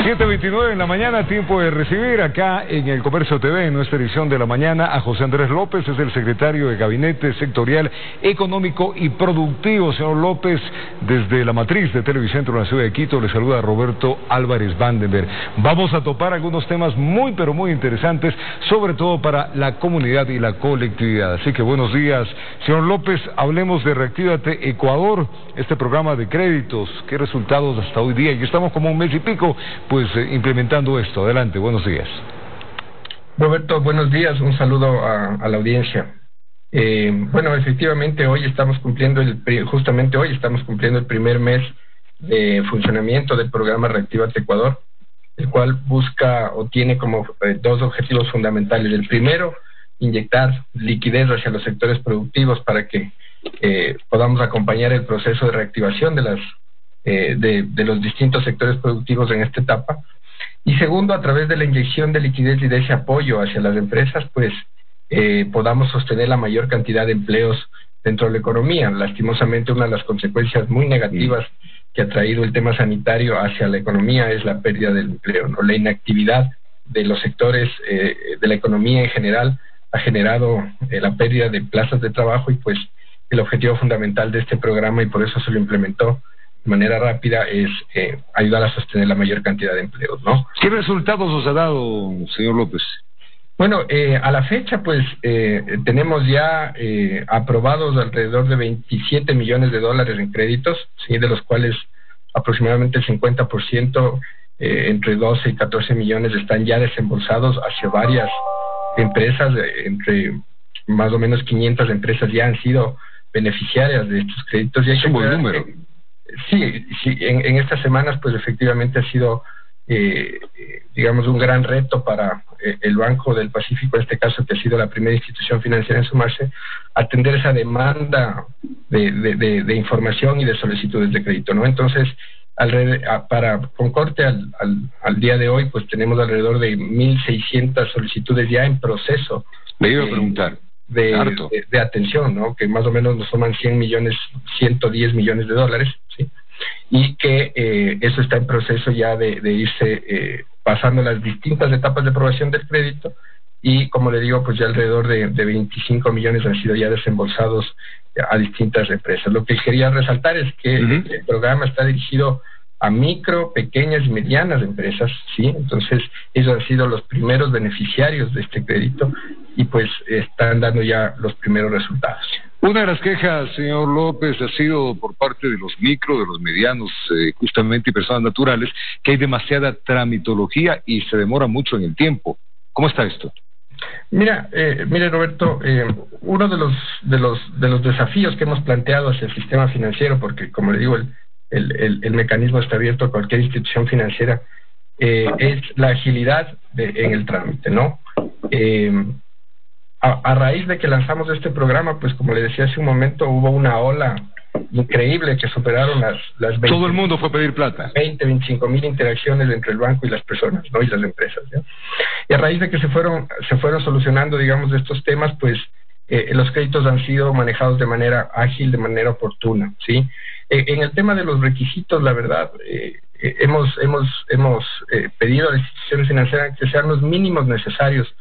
7:29 en la mañana, tiempo de recibir acá en el Comercio TV, en nuestra edición de la mañana, a José Andrés López, es el secretario de Gabinete Sectorial Económico y Productivo. Señor López, desde la matriz de Televicentro en la ciudad de Quito, le saluda Roberto Álvarez Vandenberg. Vamos a topar algunos temas muy, pero muy interesantes, sobre todo para la comunidad y la colectividad. Así que buenos días, señor López. Hablemos de Reactívate Ecuador, este programa de créditos. ¿Qué resultados hasta hoy día? Y estamos como un mes y pico pues implementando esto. Adelante, buenos días. Roberto, buenos días, un saludo a la audiencia. Bueno, efectivamente hoy estamos cumpliendo justamente hoy estamos cumpliendo el primer mes de funcionamiento del programa Reactívate Ecuador, el cual busca o tiene como dos objetivos fundamentales. El primero, inyectar liquidez hacia los sectores productivos para que podamos acompañar el proceso de reactivación de los distintos sectores productivos en esta etapa. Y segundo, a través de la inyección de liquidez y de ese apoyo hacia las empresas, pues podamos sostener la mayor cantidad de empleos dentro de la economía. Lastimosamente, una de las consecuencias muy negativas que ha traído el tema sanitario hacia la economía es la pérdida del empleo, ¿no? La inactividad de los sectores de la economía en general ha generado la pérdida de plazas de trabajo, y pues el objetivo fundamental de este programa, y por eso se lo implementó de manera rápida, es ayudar a sostener la mayor cantidad de empleos, ¿no? ¿Qué resultados os ha dado, señor López? Bueno, a la fecha, pues, tenemos ya aprobados alrededor de 27 millones de dólares en créditos, ¿sí? De los cuales aproximadamente el 50%, entre 12 y 14 millones, están ya desembolsados hacia varias empresas. Entre más o menos 500 empresas ya han sido beneficiarias de estos créditos. Y es un buen número. Sí, en estas semanas pues efectivamente ha sido digamos un gran reto para el Banco del Pacífico, en este caso, que ha sido la primera institución financiera en sumarse, atender esa demanda de información y de solicitudes de crédito, ¿no? Entonces, con corte al día de hoy, pues tenemos alrededor de 1.600 solicitudes ya en proceso. Le iba a preguntar. De atención, ¿no? Que más o menos nos toman 110 millones de dólares, ¿sí? Y que eso está en proceso ya de irse pasando las distintas etapas de aprobación del crédito, y como le digo, pues ya alrededor de 25 millones han sido ya desembolsados a distintas empresas. Lo que quería resaltar es que el programa está dirigido a micro, pequeñas y medianas empresas, ¿sí? Entonces, ellos han sido los primeros beneficiarios de este crédito y pues están dando ya los primeros resultados. Una de las quejas, señor López, ha sido por parte de los micro, de los medianos, justamente, y personas naturales, que hay demasiada tramitología y se demora mucho en el tiempo. ¿Cómo está esto? Mire Roberto, uno de los desafíos que hemos planteado hacia el sistema financiero, porque como le digo, el mecanismo está abierto a cualquier institución financiera, es la agilidad en el trámite, ¿no? A raíz de que lanzamos este programa, pues como le decía hace un momento, hubo una ola increíble que superaron las 20, todo el mundo fue a pedir plata. 25 mil interacciones entre el banco y las personas, ¿no? Y las empresas, ¿ya? Y a raíz de que se fueron solucionando, digamos, estos temas, pues los créditos han sido manejados de manera ágil, de manera oportuna, ¿sí? En el tema de los requisitos, la verdad, hemos pedido a las instituciones financieras que sean los mínimos necesarios.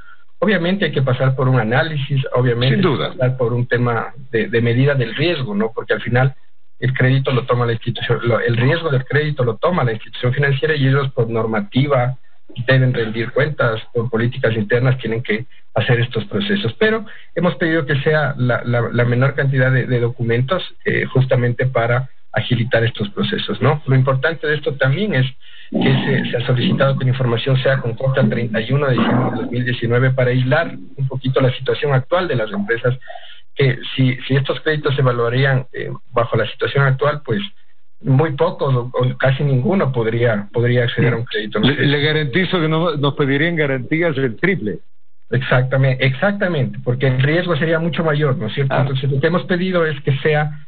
Obviamente hay que pasar por un análisis, obviamente hay que pasar por un tema de medida del riesgo, ¿no? Porque al final el crédito lo toma la institución, el riesgo del crédito lo toma la institución financiera, y ellos por normativa deben rendir cuentas, por políticas internas tienen que hacer estos procesos. Pero hemos pedido que sea la menor cantidad de documentos, justamente para agilitar estos procesos, ¿no? Lo importante de esto también es que se ha solicitado que la información sea con corte al 31 de diciembre de 2019 para aislar un poquito la situación actual de las empresas, que si estos créditos se evaluarían bajo la situación actual, pues muy pocos o casi ninguno podría acceder a un crédito. Le garantizo que nos pedirían garantías del triple. Exactamente, porque el riesgo sería mucho mayor, ¿no es cierto? Entonces lo que hemos pedido es que sea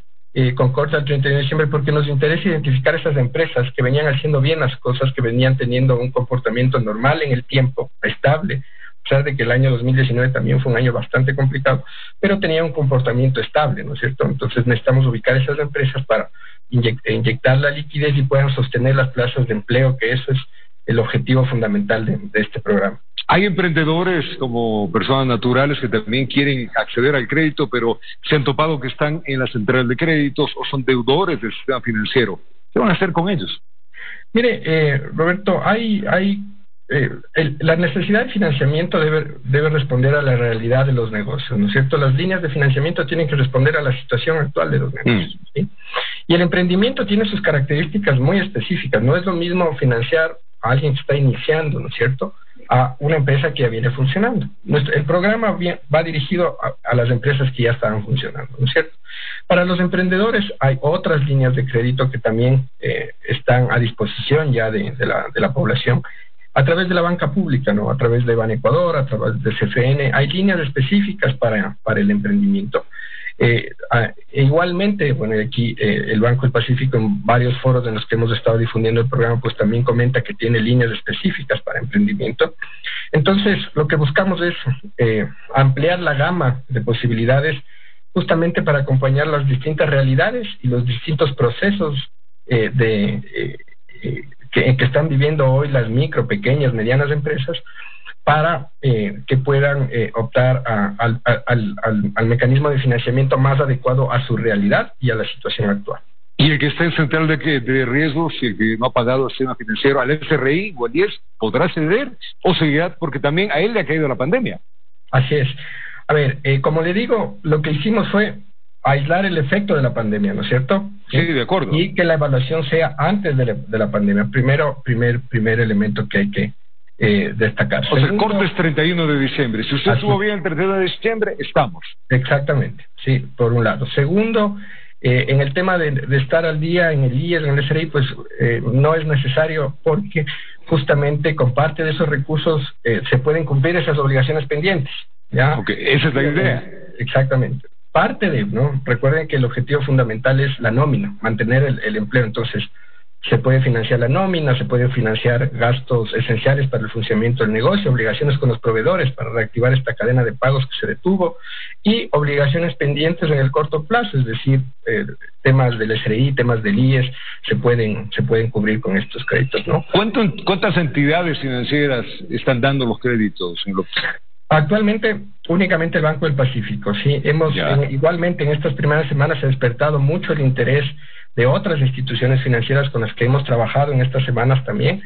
con corte al 31 de diciembre, porque nos interesa identificar esas empresas que venían haciendo bien las cosas, que venían teniendo un comportamiento normal en el tiempo, estable, a pesar de que el año 2019 también fue un año bastante complicado, pero tenía un comportamiento estable, ¿no es cierto? Entonces necesitamos ubicar esas empresas para inyectar la liquidez y puedan sostener las plazas de empleo, que eso es el objetivo fundamental de este programa. Hay emprendedores como personas naturales que también quieren acceder al crédito, pero se han topado que están en la central de créditos o son deudores del sistema financiero. ¿Qué van a hacer con ellos? Mire, Roberto, la necesidad de financiamiento debe responder a la realidad de los negocios, ¿no es cierto? Las líneas de financiamiento tienen que responder a la situación actual de los negocios, ¿sí? Y el emprendimiento tiene sus características muy específicas. No es lo mismo financiar a alguien que está iniciando, ¿no es cierto?, a una empresa que ya viene funcionando. El programa va dirigido a las empresas que ya estaban funcionando, ¿no es cierto? Para los emprendedores hay otras líneas de crédito que también están a disposición ya de la población a través de la banca pública, ¿no? A través de Banecuador, a través de CFN, hay líneas específicas para el emprendimiento. Igualmente, bueno, aquí el Banco del Pacífico, en varios foros en los que hemos estado difundiendo el programa, pues también comenta que tiene líneas específicas para emprendimiento. Entonces, lo que buscamos es ampliar la gama de posibilidades justamente para acompañar las distintas realidades y los distintos procesos que están viviendo hoy las micro, pequeñas, medianas empresas, para que puedan optar al mecanismo de financiamiento más adecuado a su realidad y a la situación actual. ¿Y el que está en central de riesgos y el que no ha pagado el sistema financiero, al SRI o al IES, podrá ceder o seguirá? Porque también a él le ha caído la pandemia. Así es. A ver, como le digo, lo que hicimos fue aislar el efecto de la pandemia, ¿no es cierto? Sí, de acuerdo. Y que la evaluación sea antes de la pandemia. Primer elemento que hay que destacar. O sea, el corte es 31 de diciembre. Si usted estuvo bien el 31 de diciembre, estamos. Exactamente, sí, por un lado. Segundo, en el tema de estar al día en el IES, en el SRI, pues no es necesario, porque justamente con parte de esos recursos se pueden cumplir esas obligaciones pendientes, ¿ya? Okay, esa es la idea. Exactamente. Parte ¿no? Recuerden que el objetivo fundamental es la nómina, mantener el empleo. Entonces, se puede financiar la nómina, se puede financiar gastos esenciales para el funcionamiento del negocio, obligaciones con los proveedores para reactivar esta cadena de pagos que se detuvo, y obligaciones pendientes en el corto plazo, es decir, temas del SRI, temas del IES, se pueden cubrir con estos créditos, ¿no? ¿Cuántas entidades financieras están dando los créditos, señor López? Actualmente, únicamente el Banco del Pacífico, sí. Igualmente en estas primeras semanas se ha despertado mucho el interés de otras instituciones financieras con las que hemos trabajado en estas semanas también.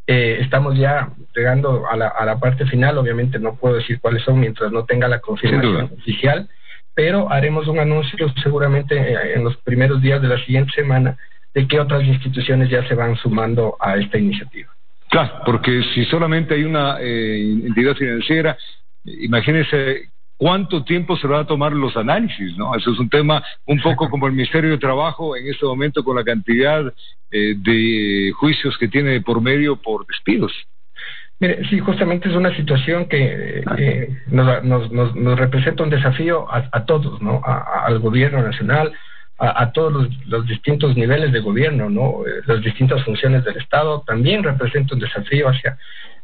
Estamos ya llegando a la parte final. Obviamente no puedo decir cuáles son mientras no tenga la confirmación oficial, pero haremos un anuncio seguramente en los primeros días de la siguiente semana de que otras instituciones ya se van sumando a esta iniciativa. Claro, porque si solamente hay una entidad financiera, imagínese cuánto tiempo se va a tomar los análisis, ¿no? Eso es un tema un poco como el Ministerio de Trabajo en este momento, con la cantidad de juicios que tiene por medio por despidos. Mire, sí, justamente es una situación que nos representa un desafío a todos, ¿no? Al gobierno nacional, a todos los distintos niveles de gobierno, ¿no? Las distintas funciones del Estado también representa un desafío hacia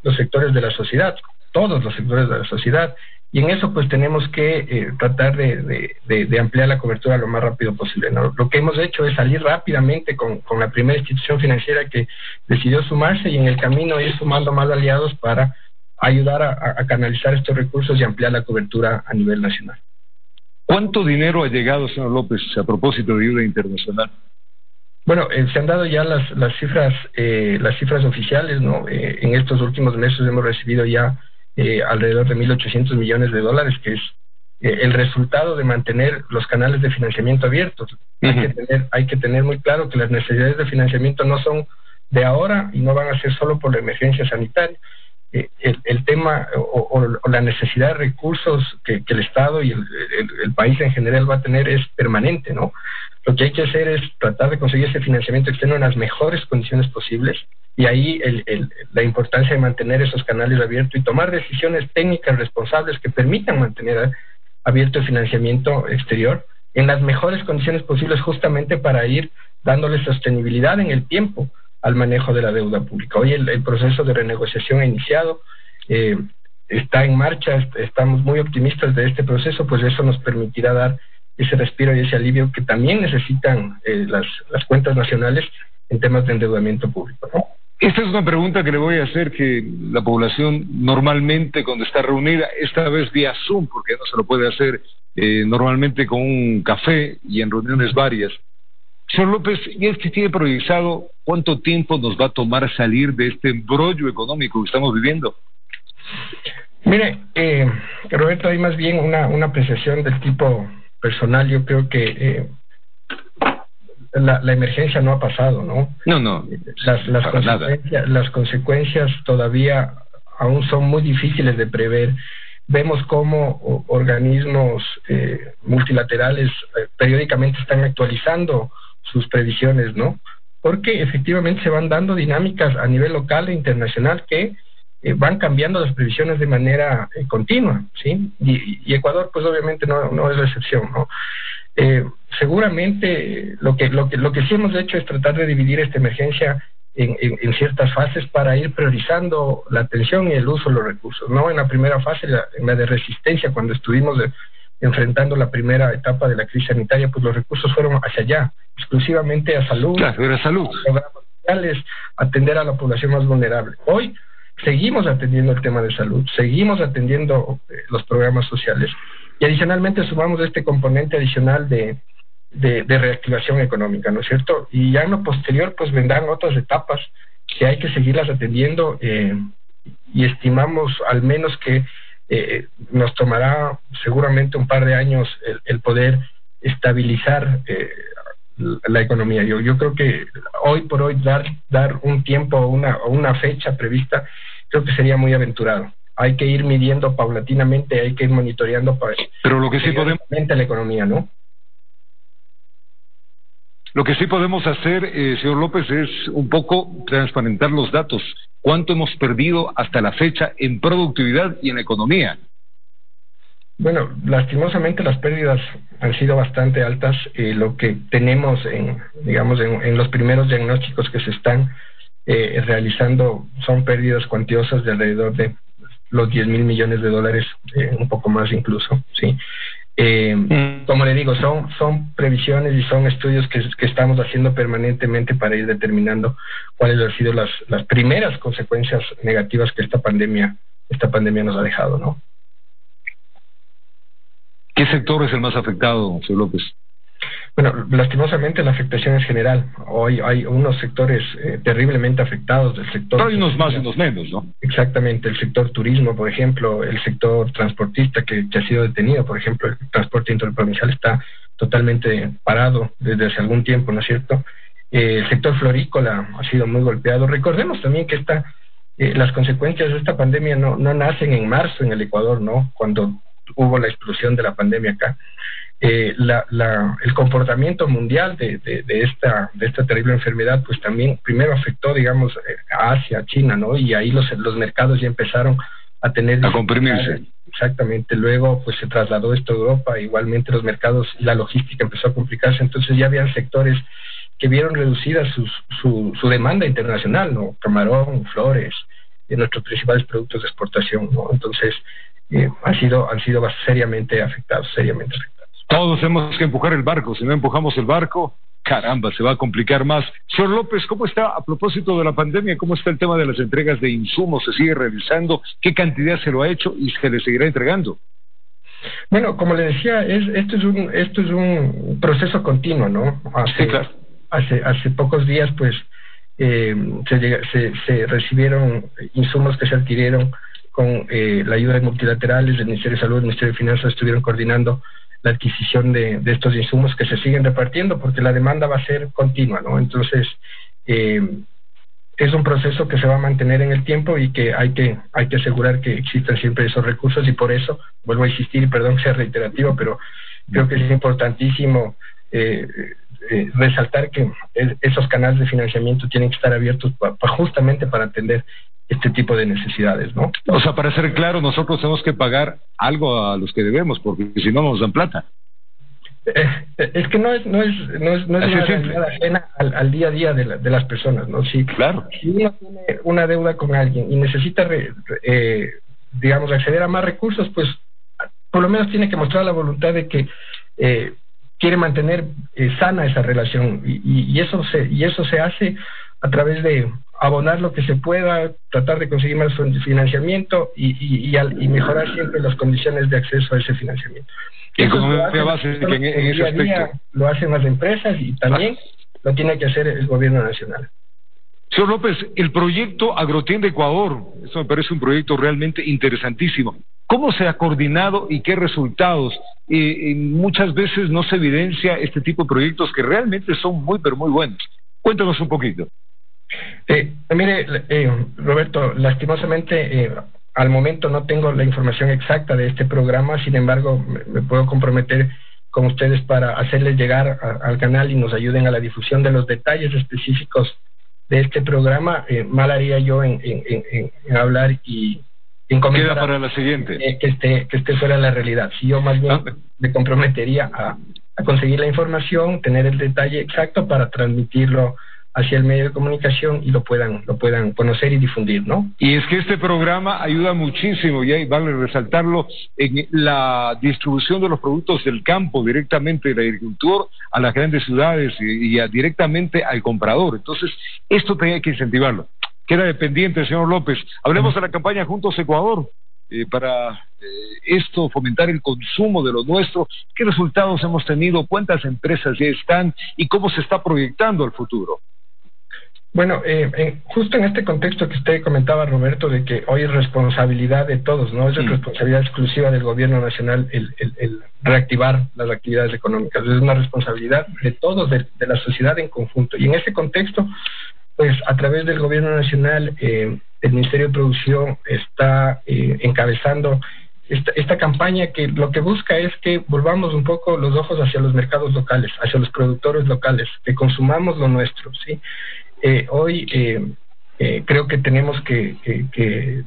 los sectores de la sociedad, todos los sectores de la sociedad. Y en eso pues tenemos que tratar de ampliar la cobertura lo más rápido posible, ¿no? Lo que hemos hecho es salir rápidamente con la primera institución financiera que decidió sumarse, y en el camino ir sumando más aliados para ayudar a canalizar estos recursos y ampliar la cobertura a nivel nacional. ¿Cuánto dinero ha llegado, señor López, a propósito de ayuda internacional? Bueno, se han dado ya las cifras oficiales, ¿no? En estos últimos meses hemos recibido ya alrededor de $1.800 millones, que es el resultado de mantener los canales de financiamiento abiertos. Hay que tener muy claro que las necesidades de financiamiento no son de ahora y no van a ser solo por la emergencia sanitaria. El tema o la necesidad de recursos que el Estado y el país en general va a tener es permanente, ¿no? Lo que hay que hacer es tratar de conseguir ese financiamiento externo en las mejores condiciones posibles, y ahí la importancia de mantener esos canales abiertos y tomar decisiones técnicas responsables que permitan mantener abierto el financiamiento exterior en las mejores condiciones posibles, justamente para ir dándole sostenibilidad en el tiempo al manejo de la deuda pública. Hoy el proceso de renegociación ha iniciado, está en marcha, estamos muy optimistas de este proceso, pues eso nos permitirá dar ese respiro y ese alivio que también necesitan las cuentas nacionales en temas de endeudamiento público, ¿no? Esta es una pregunta que le voy a hacer, que la población normalmente cuando está reunida, esta vez vía Zoom, porque no se lo puede hacer normalmente con un café y en reuniones varias. Señor López, ¿y es que tiene proyectado cuánto tiempo nos va a tomar salir de este embrollo económico que estamos viviendo? Mire, Roberto, hay más bien una apreciación del tipo personal. Yo creo que la emergencia no ha pasado, ¿no? No, las consecuencias todavía aún son muy difíciles de prever. Vemos cómo organismos multilaterales periódicamente están actualizando sus previsiones, ¿no? Porque efectivamente se van dando dinámicas a nivel local e internacional que van cambiando las previsiones de manera continua, ¿sí? Y Ecuador, pues obviamente no es la excepción, ¿no? Seguramente lo que sí hemos hecho es tratar de dividir esta emergencia en ciertas fases para ir priorizando la atención y el uso de los recursos, ¿no? En la primera fase, en la de resistencia, cuando estuvimos enfrentando la primera etapa de la crisis sanitaria, pues los recursos fueron hacia allá, exclusivamente a salud, claro, era salud, a programas sociales, atender a la población más vulnerable. Hoy seguimos atendiendo el tema de salud, seguimos atendiendo los programas sociales, y adicionalmente sumamos este componente adicional de reactivación económica, ¿no es cierto? Y ya en lo posterior pues vendrán otras etapas que hay que seguirlas atendiendo, y estimamos al menos que nos tomará seguramente un par de años el poder estabilizar la economía. Yo creo que hoy por hoy dar un tiempo o una fecha prevista creo que sería muy aventurado. Hay que ir midiendo paulatinamente, hay que ir monitoreando pero lo que sí podemos la economía, ¿no? Lo que sí podemos hacer, señor López, es un poco transparentar los datos. ¿Cuánto hemos perdido hasta la fecha en productividad y en economía? Bueno, lastimosamente las pérdidas han sido bastante altas. Lo que tenemos en los primeros diagnósticos que se están realizando son pérdidas cuantiosas de alrededor de los 10,000 millones de dólares, un poco más incluso, ¿sí? Como le digo, son previsiones y son estudios que estamos haciendo permanentemente para ir determinando cuáles han sido las primeras consecuencias negativas que esta pandemia nos ha dejado, ¿no? ¿Qué sector es el más afectado, señor López? Bueno, lastimosamente la afectación es general. Hoy hay unos sectores terriblemente afectados del sector. Pero hay unos más y unos menos, ¿no? Exactamente, el sector turismo, por ejemplo, el sector transportista que ha sido detenido, por ejemplo, el transporte interprovincial está totalmente parado desde hace algún tiempo, ¿no es cierto? El sector florícola ha sido muy golpeado. Recordemos también que las consecuencias de esta pandemia no nacen en marzo en el Ecuador, ¿no? Cuando hubo la explosión de la pandemia acá. El comportamiento mundial de esta terrible enfermedad pues también primero afectó, digamos, a Asia, a China, ¿no? Y ahí los mercados ya empezaron a comprimirse. Exactamente. Luego pues se trasladó esto a Europa, igualmente los mercados y la logística empezó a complicarse, entonces ya habían sectores que vieron reducida su demanda internacional, ¿no? Camarón, flores, nuestros principales productos de exportación, ¿no? Entonces han sido seriamente afectados. Todos tenemos que empujar el barco. Si no empujamos el barco, caramba, se va a complicar más. Señor López, ¿cómo está, a propósito de la pandemia, cómo está el tema de las entregas de insumos? ¿Se sigue realizando? ¿Qué cantidad se lo ha hecho y se le seguirá entregando? Bueno, como le decía, esto es un proceso continuo, ¿no? Sí, claro. Hace pocos días, pues, se recibieron insumos que se adquirieron con la ayuda de multilaterales, del Ministerio de Salud, del Ministerio de Finanzas, estuvieron coordinando la adquisición de estos insumos que se siguen repartiendo porque la demanda va a ser continua, ¿no? Entonces, es un proceso que se va a mantener en el tiempo y que hay que asegurar que existan siempre esos recursos, y por eso, vuelvo a insistir, y perdón que sea reiterativo, pero creo que es importantísimo resaltar que esos canales de financiamiento tienen que estar abiertos justamente para atender este tipo de necesidades, ¿no? O sea, para ser claro, nosotros tenemos que pagar algo a los que debemos, porque si no nos dan plata. Es que no es una realidad ajena al día a día de las personas, ¿no? Claro. Si uno tiene una deuda con alguien y necesita, digamos, acceder a más recursos, pues por lo menos tiene que mostrar la voluntad de que quiere mantener sana esa relación, y eso se hace a través de abonar lo que se pueda, tratar de conseguir más financiamiento y mejorar siempre las condiciones de acceso a ese financiamiento. Economía básica en ese aspecto. Lo hacen las empresas y también lo tiene que hacer el gobierno nacional. Señor López, el proyecto Agrotienda Ecuador, eso me parece un proyecto realmente interesantísimo. ¿Cómo se ha coordinado y qué resultados? Muchas veces no se evidencia este tipo de proyectos que realmente son muy, pero muy buenos. Cuéntanos un poquito. Mire, Roberto, lastimosamente al momento no tengo la información exacta de este programa, sin embargo me puedo comprometer con ustedes para hacerles llegar al canal y nos ayuden a la difusión de los detalles específicos de este programa. Mal haría yo en hablar y en comentar. Queda para la siguiente. Que esté fuera de la realidad. Si yo más bien me comprometería a conseguir la información, tener el detalle exacto para transmitirlo hacia el medio de comunicación y lo puedan conocer y difundir, ¿no? Y es que este programa ayuda muchísimo, y vale resaltarlo, en la distribución de los productos del campo directamente del agricultor a las grandes ciudades y directamente al comprador. Entonces, esto tenía que incentivarlo. Queda dependiente, señor López. Hablemos de la campaña Juntos Ecuador. Para esto, fomentar el consumo de lo nuestro. ¿Qué resultados hemos tenido? ¿Cuántas empresas ya están? ¿Y cómo se está proyectando el futuro? Bueno, justo en este contexto que usted comentaba, Roberto, de que hoy es responsabilidad de todos, no es responsabilidad exclusiva del gobierno nacional el reactivar las actividades económicas, es una responsabilidad de todos, de la sociedad en conjunto. Y en ese contexto, pues a través del gobierno nacional, el Ministerio de Producción está encabezando esta campaña que lo que busca es que volvamos un poco los ojos hacia los mercados locales, hacia los productores locales, que consumamos lo nuestro, ¿sí? Hoy creo que tenemos que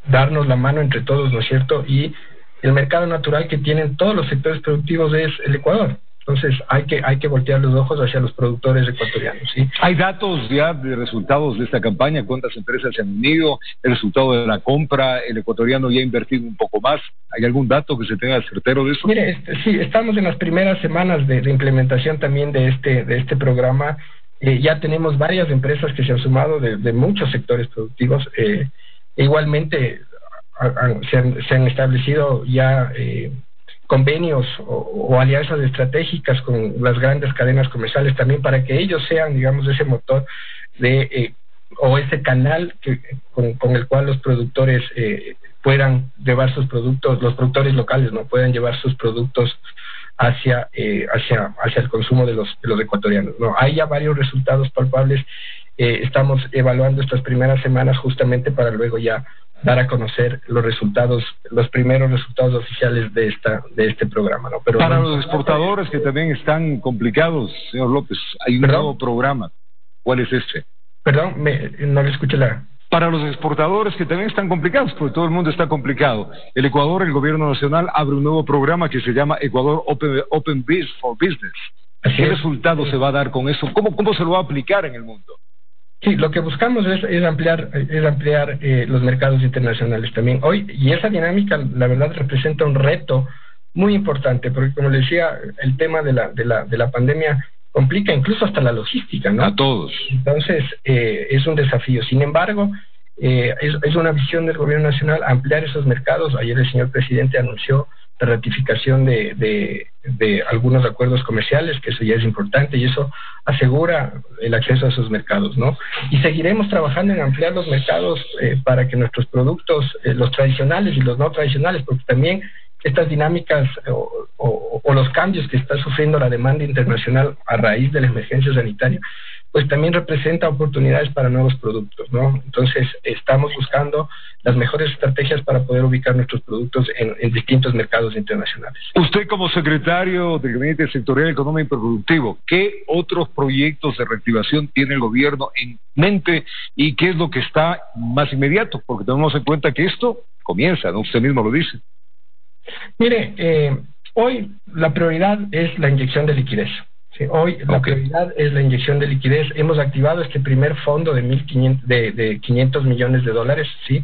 darnos la mano entre todos, ¿no es cierto? Y el mercado natural que tienen todos los sectores productivos es el Ecuador. Entonces hay que voltear los ojos hacia los productores ecuatorianos, ¿sí? ¿Hay datos ya de resultados de esta campaña? ¿Cuántas empresas se han unido? ¿El resultado de la compra? ¿El ecuatoriano ya ha invertido un poco más? ¿Hay algún dato que se tenga certero de eso? Mire, sí, estamos en las primeras semanas de implementación también de este programa. Ya tenemos varias empresas que se han sumado de muchos sectores productivos. Igualmente se han establecido ya convenios o alianzas estratégicas con las grandes cadenas comerciales también para que ellos sean, digamos, ese motor o ese canal con el cual los productores puedan llevar sus productos, los productores locales no puedan llevar sus productos hacia el consumo de los ecuatorianos, ¿no? Hay ya varios resultados palpables. Estamos evaluando estas primeras semanas justamente para luego ya dar a conocer los primeros resultados oficiales de este programa, ¿no? Pero para los exportadores que también están complicados, señor López, hay un nuevo programa. ¿Cuál es este? Perdón, no le escuché Para los exportadores que también están complicados, porque todo el mundo está complicado. El Ecuador, el gobierno nacional, abre un nuevo programa que se llama Ecuador Open Biz for Business. ¿Qué resultado se va a dar con eso? ¿Cómo se lo va a aplicar en el mundo? Sí, lo que buscamos es ampliar los mercados internacionales también. Hoy, y esa dinámica, la verdad, representa un reto muy importante, porque como le decía, el tema de la pandemia complica incluso hasta la logística, ¿no? A todos. Entonces, es un desafío. Sin embargo, es una visión del gobierno nacional ampliar esos mercados. Ayer el señor presidente anunció la ratificación de algunos acuerdos comerciales, que eso ya es importante, y eso asegura el acceso a esos mercados, ¿no? Y seguiremos trabajando en ampliar los mercados para que nuestros productos, los tradicionales y los no tradicionales, porque también estas dinámicas o los cambios que está sufriendo la demanda internacional a raíz de la emergencia sanitaria, pues también representa oportunidades para nuevos productos, ¿no? Entonces, estamos buscando las mejores estrategias para poder ubicar nuestros productos en distintos mercados internacionales. Usted, como secretario del Gabinete Sectorial Económico y Productivo, ¿qué otros proyectos de reactivación tiene el gobierno en mente y qué es lo que está más inmediato? Porque tenemos en cuenta que esto comienza, ¿no? Usted mismo lo dice. Mire, hoy la prioridad es la inyección de liquidez. Sí, hoy la prioridad es la inyección de liquidez. Hemos activado este primer fondo de 500 millones de dólares, ¿sí?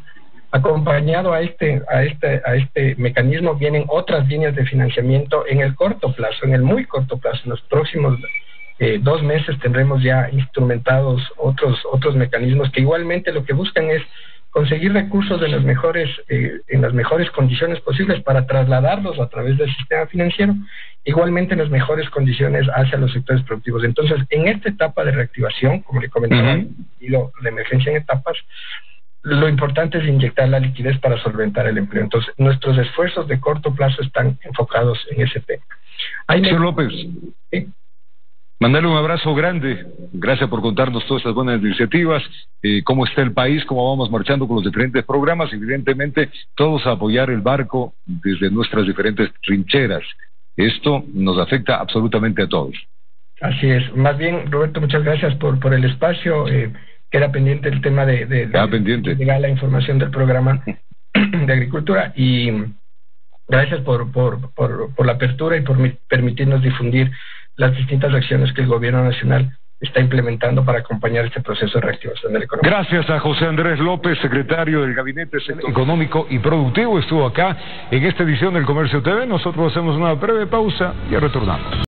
Acompañado a este mecanismo vienen otras líneas de financiamiento en el corto plazo, en el muy corto plazo, en los próximos 2 meses tendremos ya instrumentados otros mecanismos que igualmente lo que buscan es conseguir recursos en las mejores condiciones posibles para trasladarlos a través del sistema financiero, igualmente en las mejores condiciones hacia los sectores productivos. Entonces, en esta etapa de reactivación, como le comentaba, la emergencia en etapas, lo importante es inyectar la liquidez para solventar el empleo. Entonces, nuestros esfuerzos de corto plazo están enfocados en ese tema. Señor López, ¿sí? Mandarle un abrazo grande. Gracias por contarnos todas estas buenas iniciativas, cómo está el país, cómo vamos marchando con los diferentes programas. Evidentemente, todos a apoyar el barco desde nuestras diferentes trincheras. Esto nos afecta absolutamente a todos. Así es. Más bien, Roberto, muchas gracias por el espacio. Queda pendiente el tema de llegar la información del programa de agricultura, y gracias por la apertura y por permitirnos difundir las distintas acciones que el gobierno nacional está implementando para acompañar este proceso de reactivación de la economía. Gracias a José Andrés López, secretario del Gabinete Económico y Productivo. Estuvo acá en esta edición del Comercio TV. Nosotros hacemos una breve pausa y retornamos.